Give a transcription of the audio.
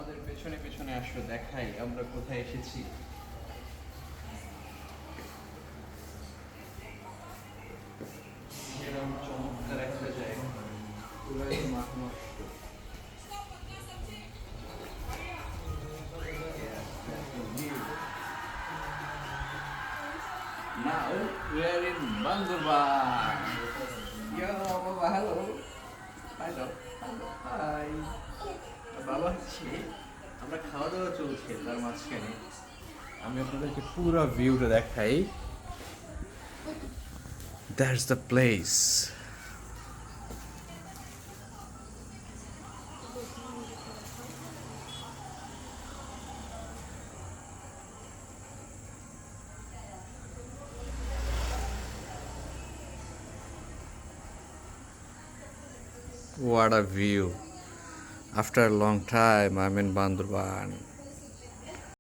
আমাদের পেছনে পেছনে আসো, দেখাই আমরা কোথায় এসেছি। এরকম চমৎকার একটা জায়গা, পুরাই মাঠ নষ্ট। Now we are in Bandurban. Yo, Baba, hello. Hello. Hello. Hi. বাবা হচ্ছে আমরা খাওয়া দাওয়া চলছে, তার মাঝখানে আমি আপনাদেরকে পুরো ভিউটা দেখাই। That's the place. What a view. After a long time, I'm in Bandurban.